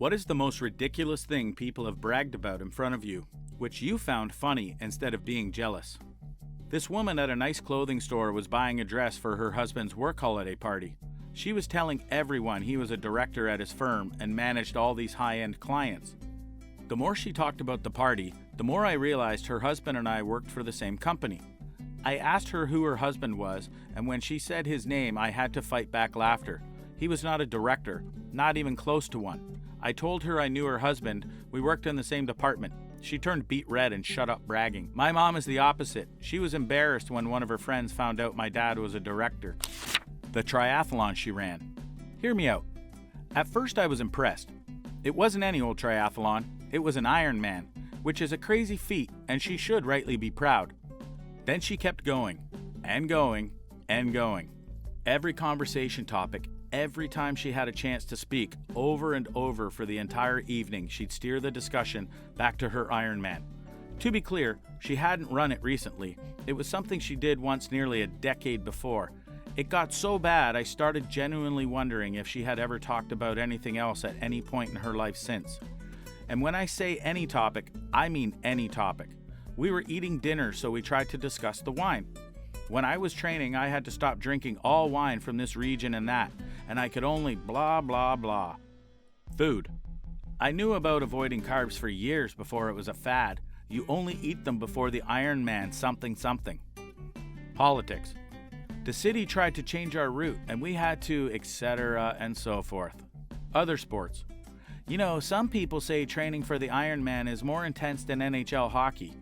What is the most ridiculous thing people have bragged about in front of you, which you found funny instead of being jealous? This woman at a nice clothing store was buying a dress for her husband's work holiday party. She was telling everyone he was a director at his firm and managed all these high-end clients. The more she talked about the party, the more I realized her husband and I worked for the same company. I asked her who her husband was, and when she said his name, I had to fight back laughter. He was not a director, not even close to one. I told her I knew her husband. We worked in the same department. She turned beet red and shut up bragging. My mom is the opposite. She was embarrassed when one of her friends found out my dad was a director. The triathlon she ran. Hear me out. At first I was impressed. It wasn't any old triathlon. It was an Ironman, which is a crazy feat, and she should rightly be proud. Then she kept going, and going, and going. Every conversation topic, every time she had a chance to speak, over and over for the entire evening, she'd steer the discussion back to her Ironman. To be clear, she hadn't run it recently. It was something she did once nearly a decade before. It got so bad I started genuinely wondering if she had ever talked about anything else at any point in her life since. And when I say any topic, I mean any topic. We were eating dinner, so we tried to discuss the wine. When I was training, I had to stop drinking all wine from this region and that, and I could only blah, blah, blah. Food. I knew about avoiding carbs for years before it was a fad. You only eat them before the Ironman something something. Politics. The city tried to change our route, and we had to, etc., and so forth. Other sports. You know, some people say training for the Ironman is more intense than NHL hockey.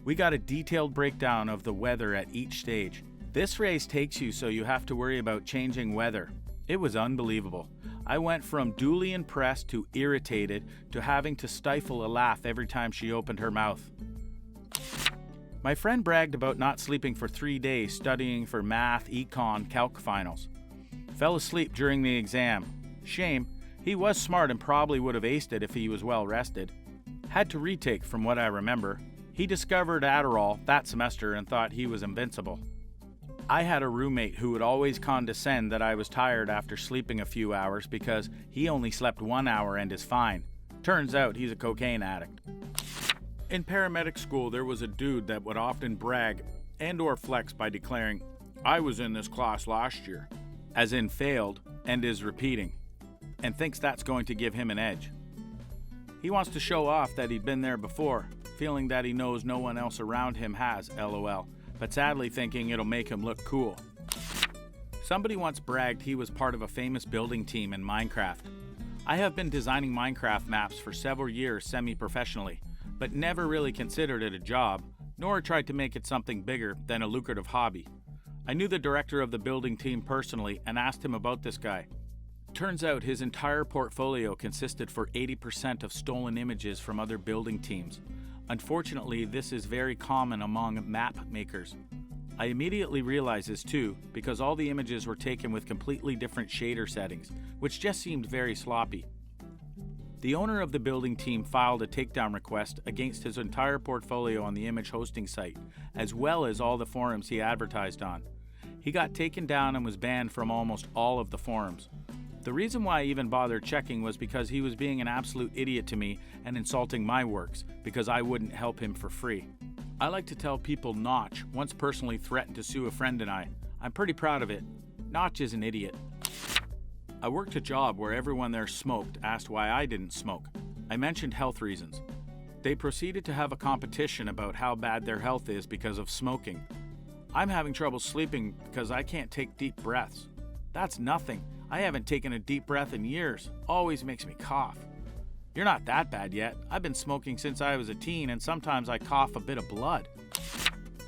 We got a detailed breakdown of the weather at each stage. This race takes you so you have to worry about changing weather. It was unbelievable. I went from duly impressed to irritated to having to stifle a laugh every time she opened her mouth. My friend bragged about not sleeping for 3 days studying for math, econ, calc finals. Fell asleep during the exam. Shame. He was smart and probably would have aced it if he was well rested. Had to retake from what I remember. He discovered Adderall that semester and thought he was invincible. I had a roommate who would always condescend that I was tired after sleeping a few hours because he only slept 1 hour and is fine. Turns out he's a cocaine addict. In paramedic school, there was a dude that would often brag and/or flex by declaring, "I was in this class last year," as in failed and is repeating, and thinks that's going to give him an edge. He wants to show off that he'd been there before, feeling that he knows no one else around him has, LOL, but sadly thinking it'll make him look cool. Somebody once bragged he was part of a famous building team in Minecraft. I have been designing Minecraft maps for several years semi-professionally, but never really considered it a job, nor tried to make it something bigger than a lucrative hobby. I knew the director of the building team personally and asked him about this guy. Turns out his entire portfolio consisted for 80% of stolen images from other building teams. Unfortunately, this is very common among map makers. I immediately realized this too, because all the images were taken with completely different shader settings, which just seemed very sloppy. The owner of the building team filed a takedown request against his entire portfolio on the image hosting site, as well as all the forums he advertised on. He got taken down and was banned from almost all of the forums. The reason why I even bothered checking was because he was being an absolute idiot to me and insulting my works, because I wouldn't help him for free. I like to tell people Notch once personally threatened to sue a friend and I'm pretty proud of it. Notch is an idiot. I worked a job where everyone there smoked, asked why I didn't smoke. I mentioned health reasons. They proceeded to have a competition about how bad their health is because of smoking. I'm having trouble sleeping because I can't take deep breaths. That's nothing. I haven't taken a deep breath in years. Always makes me cough. You're not that bad yet. I've been smoking since I was a teen and sometimes I cough a bit of blood.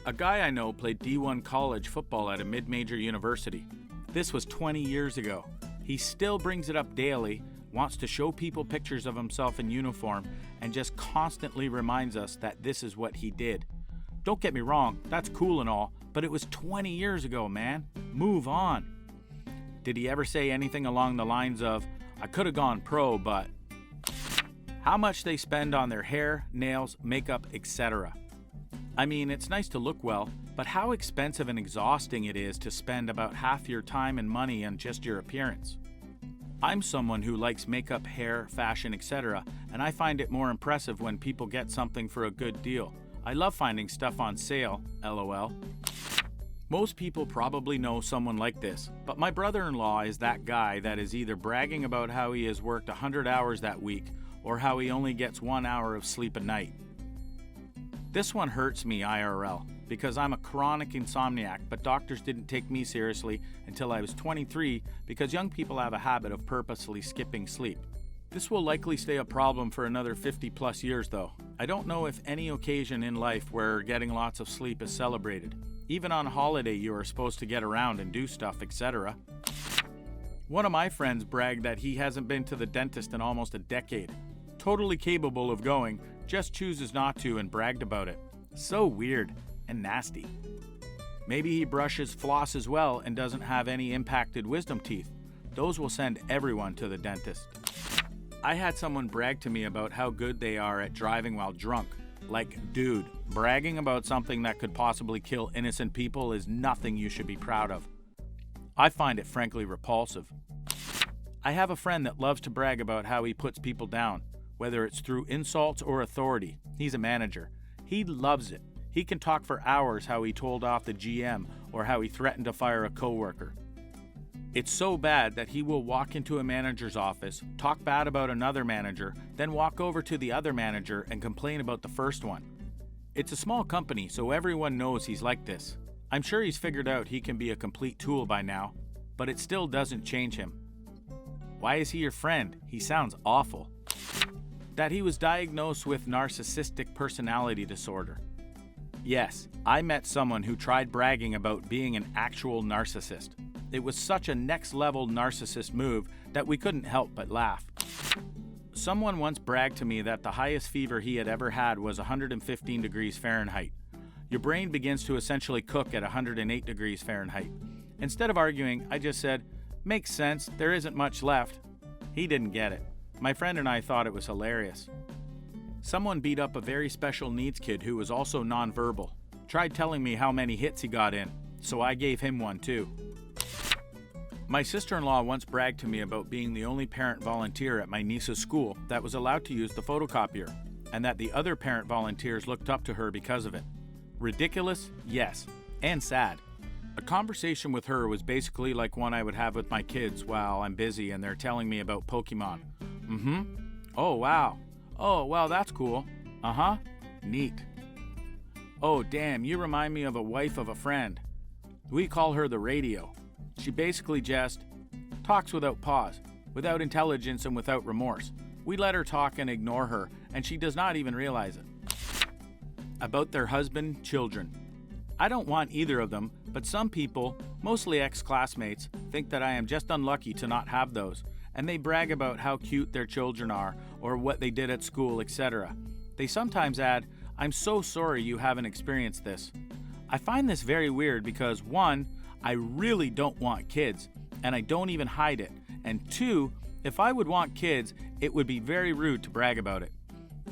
A guy I know played D1 college football at a mid-major university. This was 20 years ago. He still brings it up daily, wants to show people pictures of himself in uniform, and just constantly reminds us that this is what he did. Don't get me wrong, that's cool and all, but it was 20 years ago, man. Move on. Did he ever say anything along the lines of, "I could have gone pro, but..." How much they spend on their hair, nails, makeup, etc. I mean, it's nice to look well, but how expensive and exhausting it is to spend about half your time and money on just your appearance. I'm someone who likes makeup, hair, fashion, etc., and I find it more impressive when people get something for a good deal. I love finding stuff on sale, lol. Most people probably know someone like this, but my brother-in-law is that guy that is either bragging about how he has worked 100 hours that week or how he only gets 1 hour of sleep a night. This one hurts me IRL because I'm a chronic insomniac, but doctors didn't take me seriously until I was 23 because young people have a habit of purposely skipping sleep. This will likely stay a problem for another 50 plus years though. I don't know if any occasion in life where getting lots of sleep is celebrated. Even on holiday you are supposed to get around and do stuff, etc. One of my friends bragged that he hasn't been to the dentist in almost a decade. Totally capable of going, just chooses not to and bragged about it. So weird and nasty. Maybe he brushes floss as well and doesn't have any impacted wisdom teeth. Those will send everyone to the dentist. I had someone brag to me about how good they are at driving while drunk. Like, dude, bragging about something that could possibly kill innocent people is nothing you should be proud of. I find it frankly repulsive. I have a friend that loves to brag about how he puts people down, whether it's through insults or authority. He's a manager. He loves it. He can talk for hours how he told off the GM or how he threatened to fire a coworker. It's so bad that he will walk into a manager's office, talk bad about another manager, then walk over to the other manager and complain about the first one. It's a small company, so everyone knows he's like this. I'm sure he's figured out he can be a complete tool by now, but it still doesn't change him. Why is he your friend? He sounds awful. That he was diagnosed with narcissistic personality disorder. Yes, I met someone who tried bragging about being an actual narcissist. It was such a next-level narcissist move that we couldn't help but laugh. Someone once bragged to me that the highest fever he had ever had was 115 degrees Fahrenheit. Your brain begins to essentially cook at 108 degrees Fahrenheit. Instead of arguing, I just said, "Makes sense, there isn't much left." He didn't get it. My friend and I thought it was hilarious. Someone beat up a very special needs kid who was also nonverbal. Tried telling me how many hits he got in, so I gave him one too. My sister-in-law once bragged to me about being the only parent volunteer at my niece's school that was allowed to use the photocopier, and that the other parent volunteers looked up to her because of it. Ridiculous? Yes. And sad. A conversation with her was basically like one I would have with my kids while I'm busy and they're telling me about Pokemon. Oh, wow. Oh, well, that's cool. Uh-huh. Neat. Oh, damn, you remind me of a wife of a friend. We call her the radio. She basically just talks without pause, without intelligence and without remorse. We let her talk and ignore her, and she does not even realize it. About their husband, children. I don't want either of them, but some people, mostly ex-classmates, think that I am just unlucky to not have those, and they brag about how cute their children are, or what they did at school, etc. They sometimes add, "I'm so sorry you haven't experienced this." I find this very weird because 1, I really don't want kids, and I don't even hide it, and 2, if I would want kids, it would be very rude to brag about it.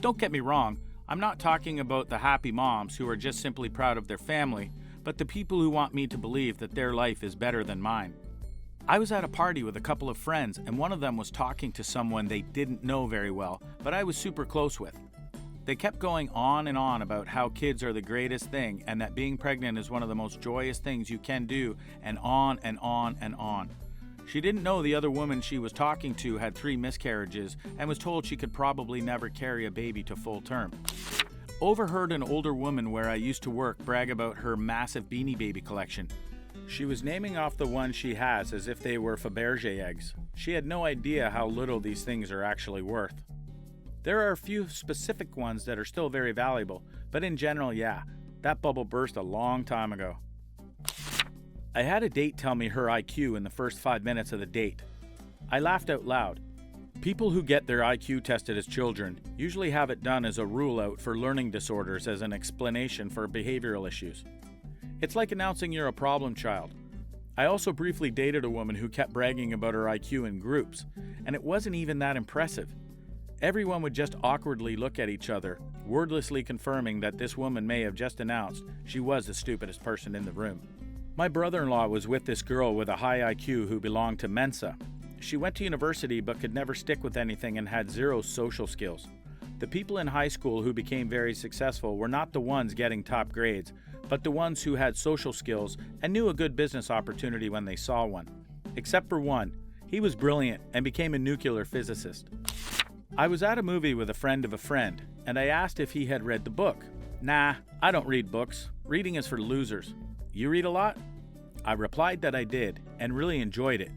Don't get me wrong, I'm not talking about the happy moms who are just simply proud of their family, but the people who want me to believe that their life is better than mine. I was at a party with a couple of friends, and one of them was talking to someone they didn't know very well, but I was super close with. They kept going on and on about how kids are the greatest thing and that being pregnant is one of the most joyous things you can do, and on and on and on. She didn't know the other woman she was talking to had 3 miscarriages and was told she could probably never carry a baby to full term. Overheard an older woman where I used to work brag about her massive Beanie Baby collection. She was naming off the ones she has as if they were Fabergé eggs. She had no idea how little these things are actually worth. There are a few specific ones that are still very valuable, but in general, yeah, that bubble burst a long time ago. I had a date tell me her IQ in the first 5 minutes of the date. I laughed out loud. People who get their IQ tested as children usually have it done as a rule out for learning disorders as an explanation for behavioral issues. It's like announcing you're a problem child. I also briefly dated a woman who kept bragging about her IQ in groups, and it wasn't even that impressive. Everyone would just awkwardly look at each other, wordlessly confirming that this woman may have just announced she was the stupidest person in the room. My brother-in-law was with this girl with a high IQ who belonged to Mensa. She went to university but could never stick with anything and had zero social skills. The people in high school who became very successful were not the ones getting top grades, but the ones who had social skills and knew a good business opportunity when they saw one. Except for one. He was brilliant and became a nuclear physicist. I was at a movie with a friend of a friend, and I asked if he had read the book. Nah, I don't read books. Reading is for losers. You read a lot? I replied that I did, and really enjoyed it.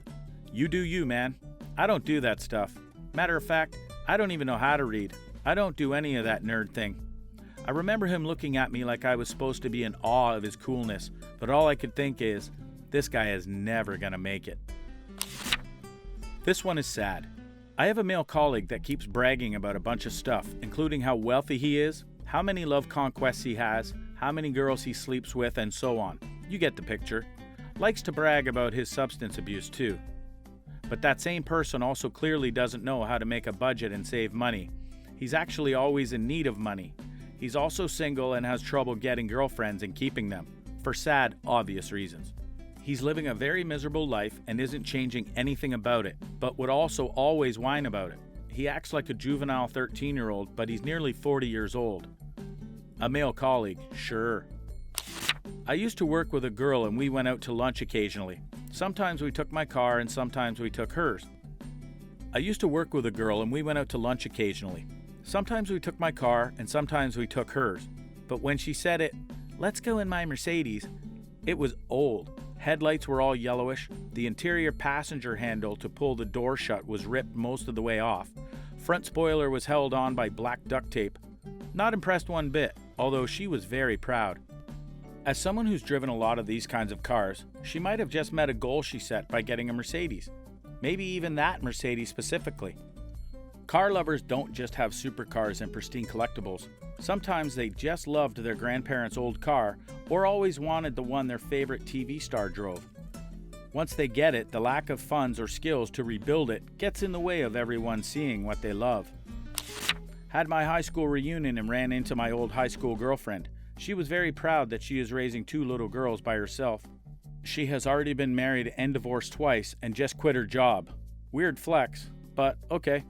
You do you, man. I don't do that stuff. Matter of fact, I don't even know how to read. I don't do any of that nerd thing. I remember him looking at me like I was supposed to be in awe of his coolness, but all I could think is, this guy is never gonna make it. This one is sad. I have a male colleague that keeps bragging about a bunch of stuff, including how wealthy he is, how many love conquests he has, how many girls he sleeps with, and so on. You get the picture. Likes to brag about his substance abuse too. But that same person also clearly doesn't know how to make a budget and save money. He's actually always in need of money. He's also single and has trouble getting girlfriends and keeping them, for sad, obvious reasons. He's living a very miserable life and isn't changing anything about it, but would also always whine about it. He acts like a juvenile 13-year-old, but he's nearly 40 years old. A male colleague, sure. I used to work with a girl and we went out to lunch occasionally. Sometimes we took my car and sometimes we took hers. Sometimes we took my car and sometimes we took hers. But when she said it, let's go in my Mercedes, it was old. Headlights were all yellowish. The interior passenger handle to pull the door shut was ripped most of the way off. Front spoiler was held on by black duct tape. Not impressed one bit, although she was very proud. As someone who's driven a lot of these kinds of cars, she might have just met a goal she set by getting a Mercedes. Maybe even that Mercedes specifically. Car lovers don't just have supercars and pristine collectibles. Sometimes they just loved their grandparents' old car or always wanted the one their favorite TV star drove. Once they get it, the lack of funds or skills to rebuild it gets in the way of everyone seeing what they love. Had my high school reunion and ran into my old high school girlfriend. She was very proud that she is raising 2 little girls by herself. She has already been married and divorced twice and just quit her job. Weird flex, but okay.